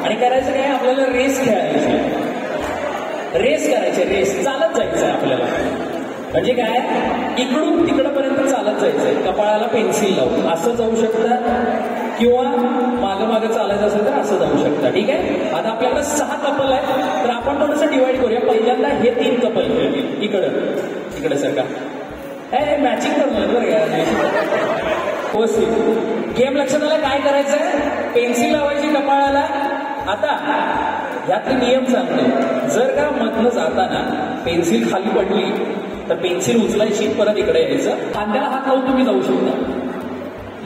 आणि करायचं काय आपल्याला रेस खेळायची, रेस करायची, रेस चालत जायचंय आपल्याला. म्हणजे काय इकडून तिकडपर्यंत चालत जायचंय, कपाळाला पेन्सिल लावून असं जाऊ शकता किंवा मागं मागं चालायचं असेल तर असं जाऊ शकता. ठीक आहे. आता आपल्याकडे 6 कपल आहेत तर आपण थोडंसं डिवाइड करूया. पहिल्यांदा हे 3 कपल इकडं सर का हे मॅचिंग करून बरं का हो सी गेम लक्षात आला. काय करायचंय पेन्सिल लावायची कपाळाला. आता यातले नियम सांगतो. जर का मधनं जाताना पेन्सिल खाली पडली तर पेन्सिल उचलायची, परत इकडे यायचं. खांद्याला हात लावून तुम्ही जाऊ शकता.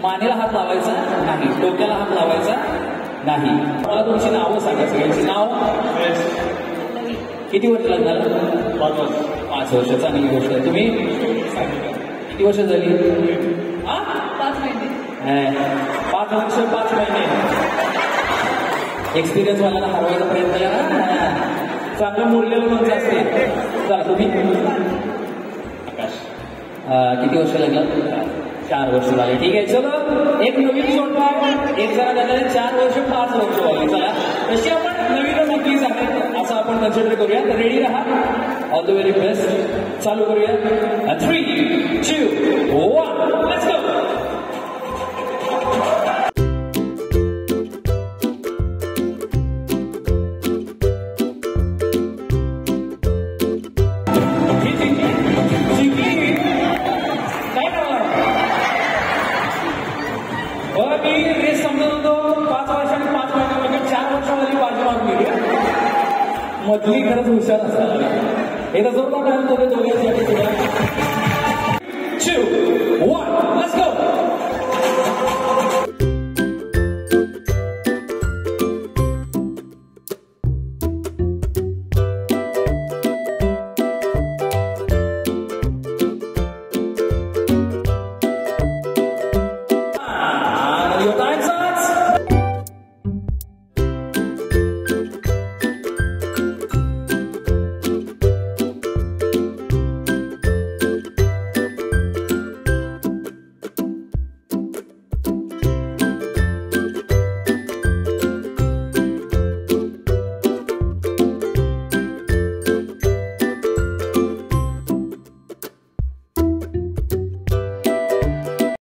मानेला हात लावायचा नाही, डोक्याला हात लावायचा नाही. मला तुमची नावं सांगा सगळ्यांची. नाव किती वर्ष लग्नाला? 5 वर्ष. चांगली गोष्ट आहे. तुम्ही किती वर्ष झाली? 5 महिने. 5 वर्ष 5 महिने. एक्सपिरियन्स वाल्याला हरवायचा प्रयत्न करा. चांगलं मूल्यवान माणसं असते. चला तुम्ही आकाश किती वर्ष लागला? 4 वर्ष झाले. ठीक आहे. चलो एक नवीन जोडपा एक जरा झालं 4 वर्ष 5 वर्ष झाली. चला तशी आपण नवीन नोकरी आहे असं आपण कन्सिडर करूया. रेडी राहा. All the very best. चालू करूया. 3, 2, 1 लेट्स गो. मी रेस समजत होतो 5 वर्षांनी 5 महिन्यामध्ये 4 वर्षामध्ये बाजी मारून गेली. मधली खरंच हुशार असतात. हे तर जोरदार दोघे 2, 1 लेट्स गो.